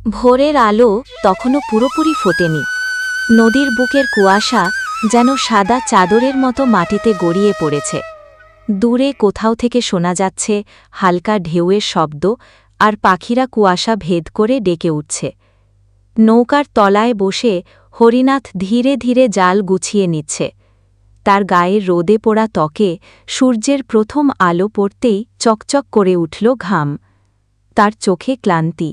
ভোরের আলো তখনও পুরোপুরি ফোটেনি। নদীর বুকের কুয়াশা যেন সাদা চাদরের মতো মাটিতে গড়িয়ে পড়েছে। দূরে কোথাও থেকে শোনা যাচ্ছে হালকা ঢেউয়ের শব্দ, আর পাখিরা কুয়াশা ভেদ করে ডেকে উঠছে। নৌকার তলায় বসে হরিনাথ ধীরে ধীরে জাল গুছিয়ে নিচ্ছে। তার গায়ের রোদে পোড়া ত্বকে সূর্যের প্রথম আলো পড়তেই চকচক করে উঠল ঘাম। তার চোখে ক্লান্তি,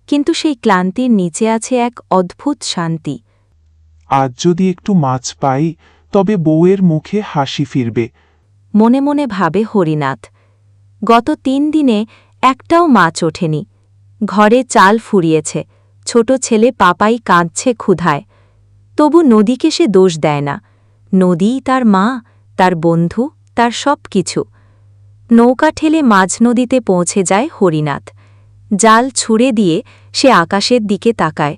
কিন্তু সেই ক্লান্তির নিচে আছে এক অদ্ভুত শান্তি। আজ যদি একটু মাছ পাই, তবে বউয়ের মুখে হাসি ফিরবে। মনে মনে ভাবে হরিনাথ। গত ৩ দিনে একটাও মাছ ওঠেনি। ঘরে চাল ফুরিয়েছে, ছোট ছেলে পাপাই কাঁদছে ক্ষুধায়। তবু নদীকে সে দোষ দেয় না। নদীই তার মা, তার বন্ধু, তার সব কিছু। নৌকা ঠেলে মাঝ নদীতে পৌঁছে যায় হরিনাথ। জাল ছুঁড়ে দিয়ে সে আকাশের দিকে তাকায়।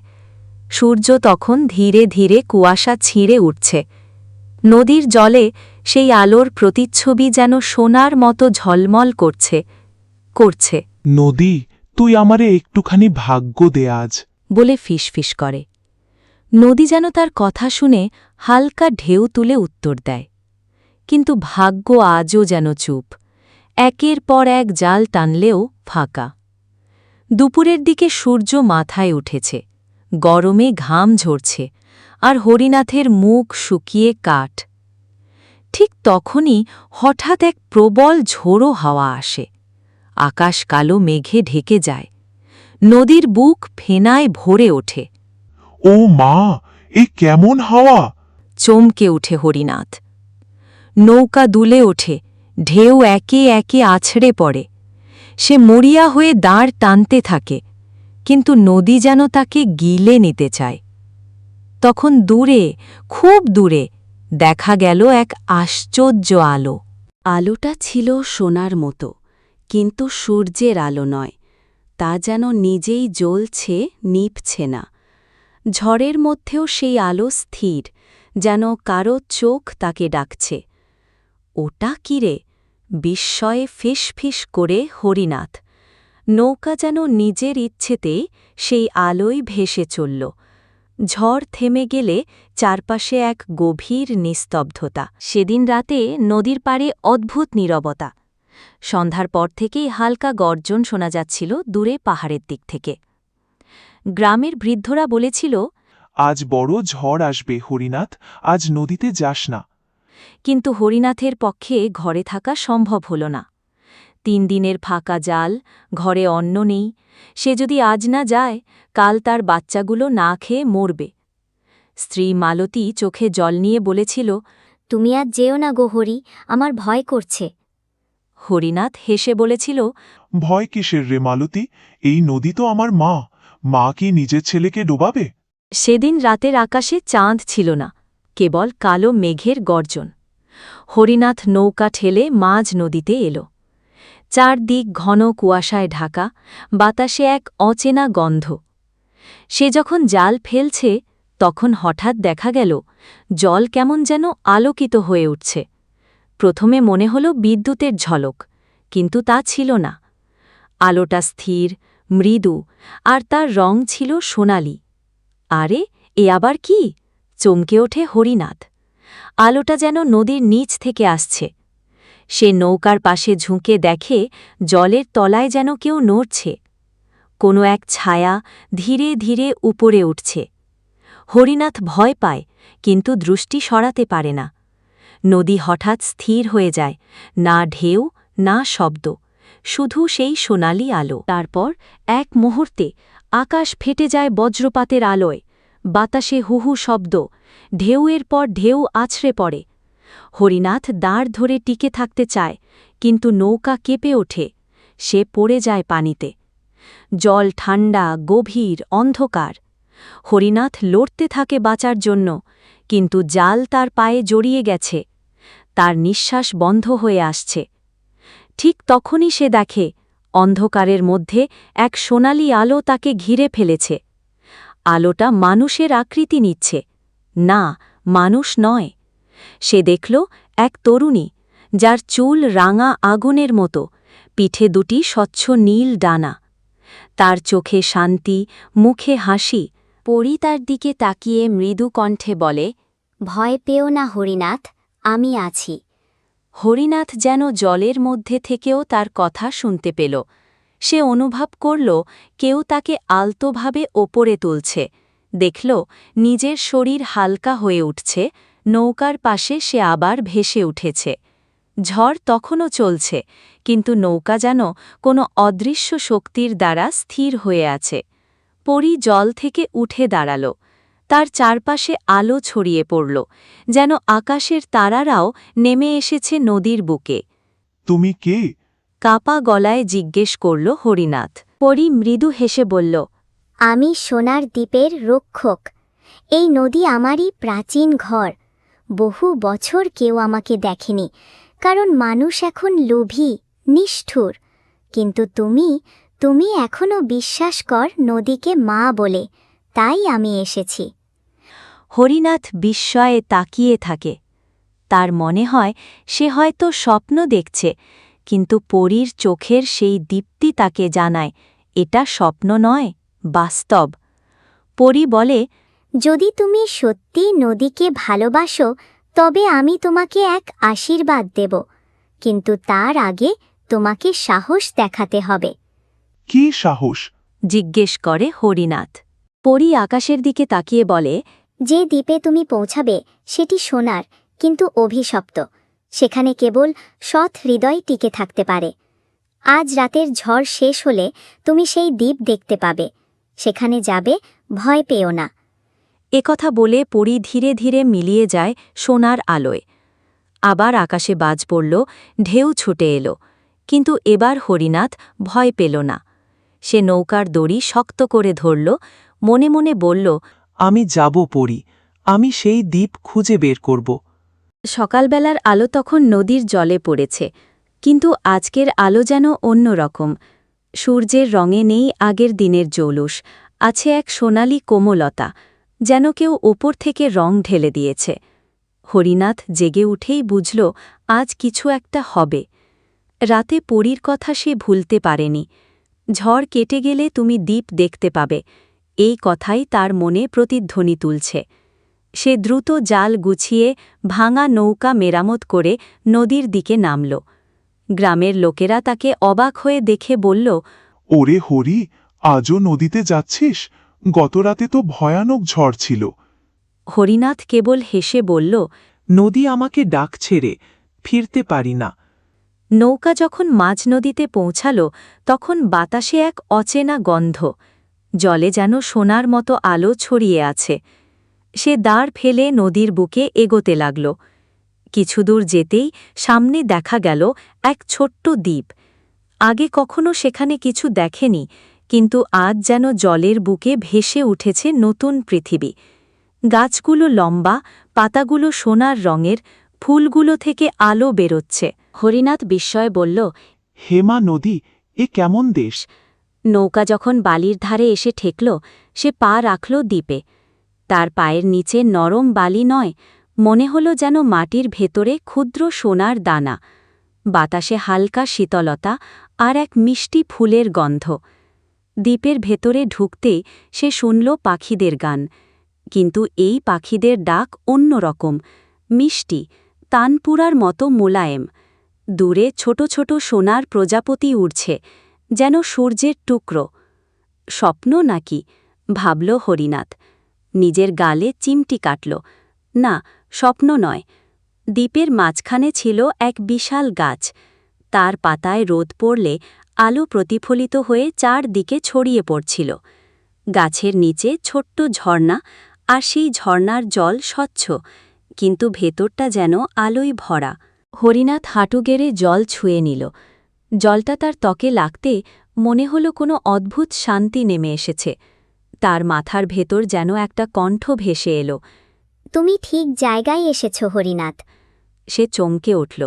সূর্য তখন ধীরে ধীরে কুয়াশা ছিঁড়ে উঠছে। নদীর জলে সেই আলোর প্রতিচ্ছবি যেন সোনার মতো ঝলমল করছে নদী, তুই আমারে একটুখানি ভাগ্য দে আজ। বলে ফিসফিস করে। নদী যেন তার কথা শুনে হালকা ঢেউ তুলে উত্তর দেয়। কিন্তু ভাগ্য আজও যেন চুপ। একের পর এক জাল টানলেও ফাঁকা। দুপুরের দিকে সূর্য মাথায় উঠেছে, গরমে ঘাম ঝরছে, আর হরিনাথের মুখ শুকিয়ে কাঠ। ঠিক তখনই হঠাৎ এক প্রবল ঝোড়ো হাওয়া আসে। আকাশ কালো মেঘে ঢেকে যায়। নদীর বুক ফেনায় ভরে ওঠে। ও মা, এ কেমন হাওয়া! চমকে উঠে হরিনাথ। নৌকা দুলে ওঠে, ঢেউ একে একে আছড়ে পড়ে। সে মরিয়া হয়ে দাঁড় টানতে থাকে, কিন্তু নদী যেন তাকে গিলে নিতে চায়। তখন দূরে, খুব দূরে দেখা গেল এক আশ্চর্য আলো। আলোটা ছিল সোনার মতো, কিন্তু সূর্যের আলো নয়। তা যেন নিজেই জ্বলছে, নিভছে না। ঝড়ের মধ্যেও সেই আলো স্থির, যেন কারো চোখ তাকে ডাকছে। ওটা কিরে? বিস্ময়ে ফিসফিস করে হরিনাথ। নৌকা যেন নিজের ইচ্ছেতেই সেই আলোয় ভেসে চলল। ঝড় থেমে গেলে চারপাশে এক গভীর নিস্তব্ধতা। সেদিন রাতে নদীর পাড়ে অদ্ভুত নীরবতা। সন্ধ্যার পর থেকেই হালকা গর্জন শোনা যাচ্ছিল দূরে পাহাড়ের দিক থেকে। গ্রামের বৃদ্ধরা বলেছিল, আজ বড় ঝড় আসবে হরিনাথ, আজ নদীতে যাস না। কিন্তু হরিনাথের পক্ষে ঘরে থাকা সম্ভব হল না। ৩ দিনের ফাঁকা জাল, ঘরে অন্ন নেই। সে যদি আজ না যায়, কাল তার বাচ্চাগুলো না খেয়ে মরবে। স্ত্রী মালতী চোখে জল নিয়ে বলেছিল, তুমি আজ যেও না গো হরি, আমার ভয় করছে। হরিনাথ হেসে বলেছিল, ভয় কিসের রে মালতী? এই নদী তো আমার মা। মা কি নিজের ছেলেকে ডোবাবে? সেদিন রাতের আকাশে চাঁদ ছিল না, কেবল কালো মেঘের গর্জন। হরিনাথ নৌকা ঠেলে মাঝ নদীতে এল। চারদিক ঘন কুয়াশায় ঢাকা, বাতাসে এক অচেনা গন্ধ। সে যখন জাল ফেলছে, তখন হঠাৎ দেখা গেল জল কেমন যেন আলোকিত হয়ে উঠছে। প্রথমে মনে হল বিদ্যুতের ঝলক, কিন্তু তা ছিল না। আলোটা স্থির, মৃদু, আর তার রং ছিল সোনালি। আরে, এ আবার কি? চমকে ওঠে হরিনাথ। আলোটা যেন নদীর নিচ থেকে আসছে। সে নৌকার পাশে ঝুঁকে দেখে জলের তলায় যেন কেউ নড়ছে। কোনো এক ছায়া ধীরে ধীরে উপরে উঠছে। হরিনাথ ভয় পায়, কিন্তু দৃষ্টি সরাতে পারে না। নদী হঠাৎ স্থির হয়ে যায়, না ঢেউ, না শব্দ, শুধু সেই সোনালি আলো। তারপর এক মুহূর্তে আকাশ ফেটে যায় বজ্রপাতের আলোয়। বাতাসে হুহু শব্দ, ঢেউয়ের পর ঢেউ আছড়ে পড়ে। হরিনাথ দাঁড় ধরে টিকে থাকতে চায়, কিন্তু নৌকা কেঁপে ওঠে। সে পড়ে যায় পানিতে। জল ঠান্ডা, গভীর, অন্ধকার। হরিনাথ লড়তে থাকে বাঁচার জন্য, কিন্তু জাল তার পায়ে জড়িয়ে গেছে। তার নিঃশ্বাস বন্ধ হয়ে আসছে। ঠিক তখনই সে দেখে অন্ধকারের মধ্যে এক সোনালি আলো তাকে ঘিরে ফেলেছে। আলোটা মানুষের আকৃতি নিচ্ছে। না, মানুষ নয়। সে দেখল এক তরুণী, যার চুল রাঙা আগুনের মতো, পিঠে দুটি স্বচ্ছ নীল ডানা। তার চোখে শান্তি, মুখে হাসি। পরী তার দিকে তাকিয়ে মৃদু কণ্ঠে বলে, ভয় পেও না হরিনাথ, আমি আছি। হরিনাথ যেন জলের মধ্যে থেকেও তার কথা শুনতে পেল। সে অনুভব করল কেউ তাকে আলতোভাবে ওপরে তুলছে। দেখল নিজের শরীর হালকা হয়ে উঠছে, নৌকার পাশে সে আবার ভেসে উঠেছে। ঝড় তখনও চলছে, কিন্তু নৌকা যেন কোনো অদৃশ্য শক্তির দ্বারা স্থির হয়ে আছে। পরী জল থেকে উঠে দাঁড়াল। তার চারপাশে আলো ছড়িয়ে পড়ল, যেন আকাশের তারারাও নেমে এসেছে নদীর বুকে। তুমি কে? কাপা গলায় জিজ্ঞেস করল হরিনাথ। পরী মৃদু হেসে বলল, আমি সোনার দ্বীপের রক্ষক। এই নদী আমারই প্রাচীন ঘর। বহু বছর কেউ আমাকে দেখেনি, কারণ মানুষ এখন লোভী, নিষ্ঠুর। কিন্তু তুমি এখনো বিশ্বাস কর নদীকে মা বলে, তাই আমি এসেছি। হরিনাথ বিস্ময়ে তাকিয়ে থাকে। তার মনে হয় সে হয়তো স্বপ্ন দেখছে, কিন্তু পরীর চোখের সেই দীপ্তি তাকে জানায় এটা স্বপ্ন নয়, বাস্তব। পরী বলে, যদি তুমি সত্যি নদীকে ভালোবাসো, তবে আমি তোমাকে এক আশীর্বাদ দেব, কিন্তু তার আগে তোমাকে সাহস দেখাতে হবে। কি সাহস? জিজ্ঞেস করে হরিনাথ। পরী আকাশের দিকে তাকিয়ে বলে, যে দ্বীপে তুমি পৌঁছাবে সেটি সোনার, কিন্তু অভিশপ্ত। সেখানে কেবল সৎ হৃদয় টিকে থাকতে পারে। আজ রাতের ঝড় শেষ হলে তুমি সেই দ্বীপ দেখতে পাবে। সেখানে যাবে, ভয় পেও না। একথা বলে পরী ধীরে ধীরে মিলিয়ে যায় সোনার আলোয়। আবার আকাশে বাজ পড়ল, ঢেউ ছুটে এলো, কিন্তু এবার হরিনাথ ভয় পেল না। সে নৌকার দড়ি শক্ত করে ধরল, মনে মনে বলল, আমি যাব পরী, আমি সেই দ্বীপ খুঁজে বের করব। সকালবেলার আলো তখন নদীর জলে পড়েছে, কিন্তু আজকের আলো যেন অন্যরকম। সূর্যের রঙে নেই আগের দিনের জৌলুস, আছে এক সোনালি কোমলতা, যেন কেউ ওপর থেকে রং ঢেলে দিয়েছে। হরিনাথ জেগে উঠেই বুঝল আজ কিছু একটা হবে। রাতে পরীর কথা সে ভুলতে পারেনি। ঝড় কেটে গেলে তুমি দ্বীপ দেখতে পাবে, এই কথাই তার মনে প্রতিধ্বনি তুলছে। সে দ্রুত জাল গুছিয়ে ভাঙা নৌকা মেরামত করে নদীর দিকে নামল। গ্রামের লোকেরা তাকে অবাক হয়ে দেখে বলল, ওরে হরি, আজও নদীতে যাচ্ছিস? গতরাতে তো ভয়ানক ঝড় ছিল। হরিনাথ কেবল হেসে বলল, নদী আমাকে ডাকছে রে, ফিরতে পারি না। নৌকা যখন মাঝ নদীতে পৌঁছাল, তখন বাতাসে এক অচেনা গন্ধ, জলে যেন সোনার মতো আলো ছড়িয়ে আছে। সে দাঁড় ফেলে নদীর বুকে এগোতে লাগল। কিছুদূর যেতেই সামনে দেখা গেল এক ছোট্ট দ্বীপ। আগে কখনো সেখানে কিছু দেখেনি, কিন্তু আজ যেন জলের বুকে ভেসে উঠেছে নতুন পৃথিবী। গাছগুলো লম্বা, পাতাগুলো সোনার রঙের, ফুলগুলো থেকে আলো বেরোচ্ছে। হরিনাথ বিস্ময়ে বলল, হেমা নদী, এ কেমন দেশ? নৌকা যখন বালির ধারে এসে ঠেকল, সে পা রাখল দ্বীপে। তার পায়ের নিচে নরম বালি নয়, মনে হল যেন মাটির ভেতরে ক্ষুদ্র সোনার দানা। বাতাসে হালকা শীতলতা আর এক মিষ্টি ফুলের গন্ধ। দ্বীপের ভেতরে ঢুকতেই সে শুনল পাখিদের গান, কিন্তু এই পাখিদের ডাক অন্যরকম, মিষ্টি, তানপুরার মতো মোলায়েম। দূরে ছোট ছোট সোনার প্রজাপতি উড়ছে, যেন সূর্যের টুকরো। স্বপ্ন নাকি, ভাবল হরিনাথ। নিজের গালে চিমটি কাটল। না, স্বপ্ন নয়। দ্বীপের মাঝখানে ছিল এক বিশাল গাছ। তার পাতায় রোদ পড়লে আলো প্রতিফলিত হয়ে চারদিকে ছড়িয়ে পড়ছিল। গাছের নিচে ছোট্ট ঝর্ণা, আর সেই ঝর্ণার জল স্বচ্ছ, কিন্তু ভেতরটা যেন আলোয় ভরা। হরিনাথ হাঁটু গেড়ে জল ছুঁয়ে নিল। জলটা তার ত্বকে লাগতে মনে হল কোনো অদ্ভুত শান্তি নেমে এসেছে। তার মাথার ভেতর যেন একটা কণ্ঠ ভেসে এলো, তুমি ঠিক জায়গায় এসেছ হরিনাথ। সে চমকে উঠল।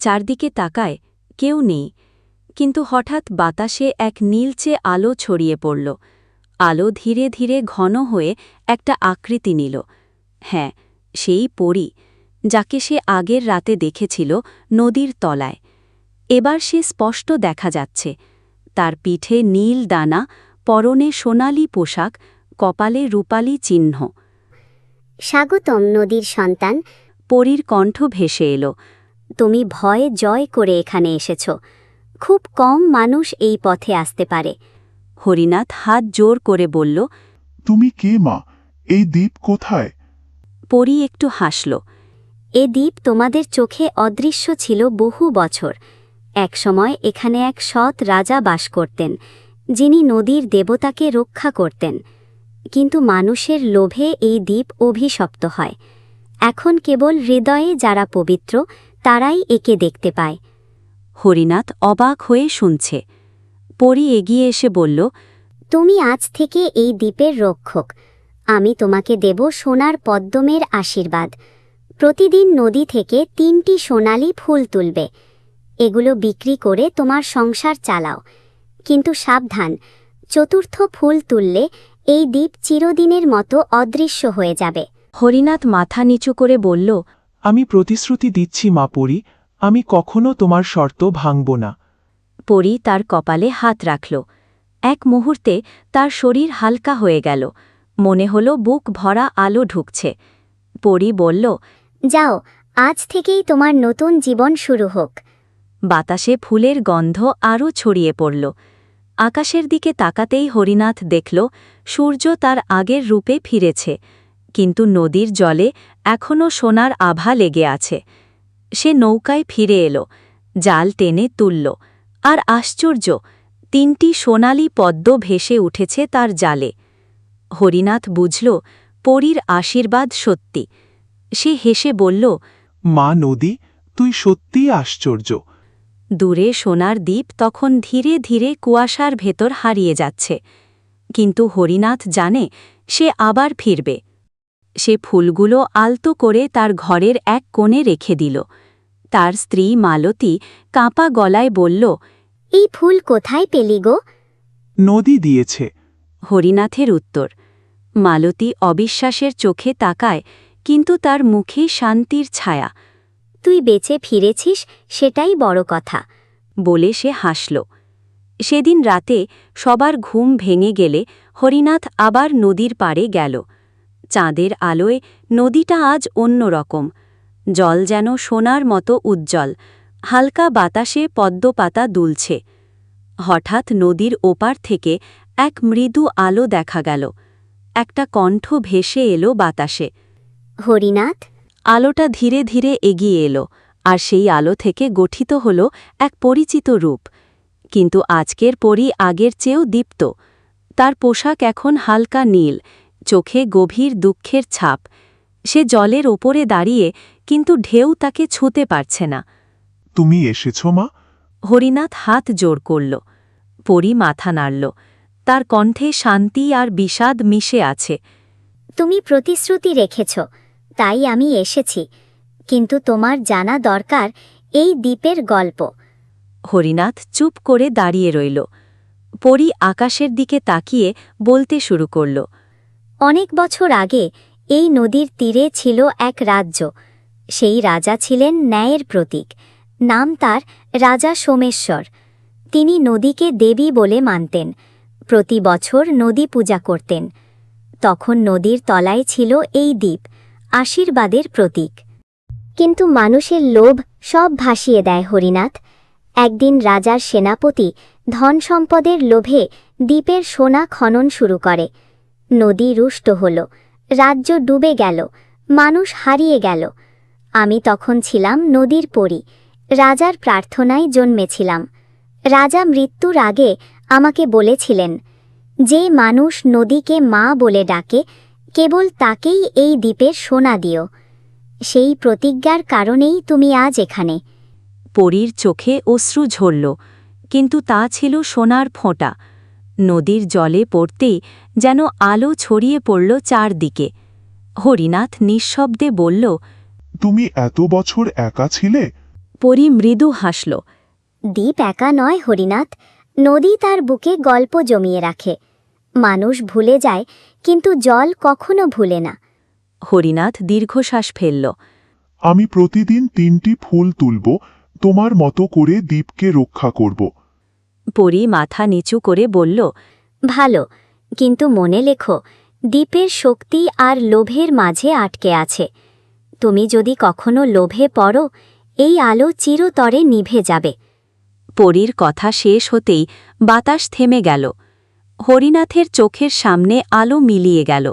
চারদিকে তাকায়, কেউ নেই, কিন্তু হঠাৎ বাতাসে এক নীলচে আলো ছড়িয়ে পড়ল। আলো ধীরে ধীরে ঘন হয়ে একটা আকৃতি নিল। হ্যাঁ, সেই পরী, যাকে সে আগের রাতে দেখেছিল নদীর তলায়। এবার সে স্পষ্ট দেখা যাচ্ছে। তার পিঠে নীল দানা, পরনে সোনালি পোশাক, কপালে রূপালি চিহ্ন। স্বাগতম নদীর সন্তান। পরীর কণ্ঠ ভেসে এলো। তুমি ভয় জয় করে এখানে এসেছ। খুব কম মানুষ এই পথে আসতে পারে। হরিনাথ হাত জোর করে বলল, তুমি কে মা? এই দ্বীপ কোথায়? পরী একটু হাসল। এ দ্বীপ তোমাদের চোখে অদৃশ্য ছিল বহু বছর। একসময় এখানে এক সৎ রাজা বাস করতেন, যিনি নদীর দেবতাকে রক্ষা করতেন। কিন্তু মানুষের লোভে এই দ্বীপ অভিশপ্ত হয়। এখন কেবল হৃদয়ে যারা পবিত্র তারাই একে দেখতে পায়। হরিনাথ অবাক হয়ে শুনছে। পরী এগিয়ে এসে বলল, তুমি আজ থেকে এই দ্বীপের রক্ষক। আমি তোমাকে দেব সোনার পদ্মের আশীর্বাদ। প্রতিদিন নদী থেকে 3টি সোনালি ফুল তুলবে। এগুলো বিক্রি করে তোমার সংসার চালাও। কিন্তু সাবধান, চতুর্থ ফুল তুললে এই দ্বীপ চিরদিনের মতো অদৃশ্য হয়ে যাবে। হরিনাথ মাথা নিচু করে বলল, আমি প্রতিশ্রুতি দিচ্ছি মা পরী, আমি কখনো তোমার শর্ত ভাঙব না। পরী তার কপালে হাত রাখল। এক মুহূর্তে তার শরীর হালকা হয়ে গেল। মনে হল বুক ভরা আলো ঢুকছে। পরী বলল, যাও, আজ থেকেই তোমার নতুন জীবন শুরু হোক। বাতাসে ফুলের গন্ধ আরও ছড়িয়ে পড়ল। আকাশের দিকে তাকাতেই হরিনাথ দেখল সূর্য তার আগের রূপে ফিরেছে, কিন্তু নদীর জলে এখনও সোনার আভা লেগে আছে। সে নৌকায় ফিরে এলো, জাল টেনে তুলল, আর আশ্চর্য, 3টি সোনালি পদ্ম ভেসে উঠেছে তার জালে। হরিনাথ বুঝল পরীর আশীর্বাদ সত্যি। সে হেসে বলল, মা নদী, তুই সত্যিই আশ্চর্য। দূরে সোনার দ্বীপ তখন ধীরে ধীরে কুয়াশার ভেতর হারিয়ে যাচ্ছে। কিন্তু হরিনাথ জানে সে আবার ফিরবে। সে ফুলগুলো আলতো করে তার ঘরের এক কোণে রেখে দিল। তার স্ত্রী মালতী কাঁপা গলায় বলল, এই ফুল কোথায় পেলি গো? নদী দিয়েছে। হরিনাথের উত্তর। মালতী অবিশ্বাসের চোখে তাকায়, কিন্তু তার মুখে শান্তির ছায়া। তুই বেঁচে ফিরেছিস, সেটাই বড় কথা। বলে সে হাসল। সেদিন রাতে সবার ঘুম ভেঙে গেলে হরিনাথ আবার নদীর পাড়ে গেল। চাঁদের আলোয় নদীটা আজ অন্যরকম। জল যেন সোনার মতো উজ্জ্বল, হালকা বাতাসে পদ্মপাতা দুলছে। হঠাৎ নদীর ওপার থেকে এক মৃদু আলো দেখা গেল। একটা কণ্ঠ ভেসে এলো বাতাসে। হরিনাথ। আলোটা ধীরে ধীরে এগিয়ে এলো, আর সেই আলো থেকে গঠিত হল এক পরিচিত রূপ। কিন্তু আজকের পরী আগের চেয়েও দীপ্ত। তার পোশাক এখন হালকা নীল, চোখে গভীর দুঃখের ছাপ। সে জলের ওপরে দাঁড়িয়ে, কিন্তু ঢেউ তাকে ছুঁতে পারছে না। তুমি এসেছ মা? হরিনাথ হাত জোর করল। পরী মাথা নাড়ল। তার কণ্ঠে শান্তি আর বিষাদ মিশে আছে। তুমি প্রতিশ্রুতি রেখেছ, তাই আমি এসেছি। কিন্তু তোমার জানা দরকার এই দ্বীপের গল্প। হরিনাথ চুপ করে দাঁড়িয়ে রইল। পরী আকাশের দিকে তাকিয়ে বলতে শুরু করল, অনেক বছর আগে এই নদীর তীরে ছিল এক রাজ্য। সেই রাজা ছিলেন ন্যায়ের প্রতীক। নাম তার রাজা সোমেশ্বর। তিনি নদীকে দেবী বলে মানতেন। প্রতি বছর নদী পূজা করতেন। তখন নদীর তলায় ছিল এই দ্বীপ, আশীর্বাদের প্রতীক। কিন্তু মানুষের লোভ সব ভাসিয়ে দেয় হরিনাথ। একদিন রাজার সেনাপতি ধন সম্পদের লোভে দ্বীপের সোনা খনন শুরু করে। নদী রুষ্ট হল, রাজ্য ডুবে গেল, মানুষ হারিয়ে গেল। আমি তখন ছিলাম নদীর পরী, রাজার প্রার্থনায় জন্মেছিলাম। রাজা মৃত্যুর আগে আমাকে বলেছিলেন, যে মানুষ নদীকে মা বলে ডাকে, কেবল তাকেই এই দ্বীপের সোনা দিও। সেই প্রতিজ্ঞার কারণেই তুমি আজ এখানে। পরীর চোখে অশ্রু ঝরল, কিন্তু তা ছিল সোনার ফোঁটা। নদীর জলে পড়তেই যেন আলো ছড়িয়ে পড়ল চারদিকে। হরিনাথ নিঃশব্দে বলল, তুমি এত বছর একা ছিলে? পরী মৃদু হাসল। দ্বীপ একা নয় হরিনাথ, নদী তার বুকে গল্প জমিয়ে রাখে। মানুষ ভুলে যায়, কিন্তু জল কখনো ভুলে না। হরিনাথ দীর্ঘশ্বাস ফেলল। আমি প্রতিদিন 3টি ফুল তুলব, তোমার মতো করে দ্বীপকে রক্ষা করব। পরী মাথা নিচু করে বলল, ভালো, কিন্তু মনে লেখো, দ্বীপের শক্তি আর লোভের মাঝে আটকে আছে। তুমি যদি কখনো লোভে পড়ো, এই আলো চিরতরে নিভে যাবে। পরীর কথা শেষ হতেই বাতাস থেমে গেল। হরিনাথের চোখের সামনে আলো মিলিয়ে গেল।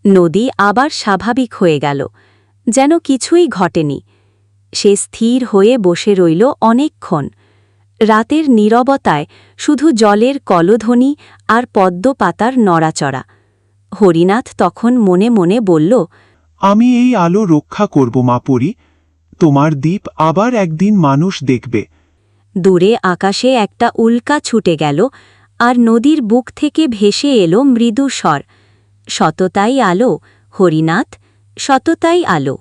নদী আবার স্বাভাবিক হয়ে গেল, যেন কিছুই ঘটেনি। সে স্থির হয়ে বসে রইল অনেকক্ষণ। রাতের নীরবতায় শুধু জলের কলধ্বনি আর পদ্মপাতার নড়াচড়া। হরিনাথ তখন মনে মনে বলল, আমি এই আলো রক্ষা করব মা পরি। তোমার দ্বীপ আবার একদিন মানুষ দেখবে। দূরে আকাশে একটা উল্কা ছুটে গেল, আর নদীর বুক থেকে ভেসে এলো মৃদু স্বর, সততাই আলো, হরিনাথ, সততাই আলো।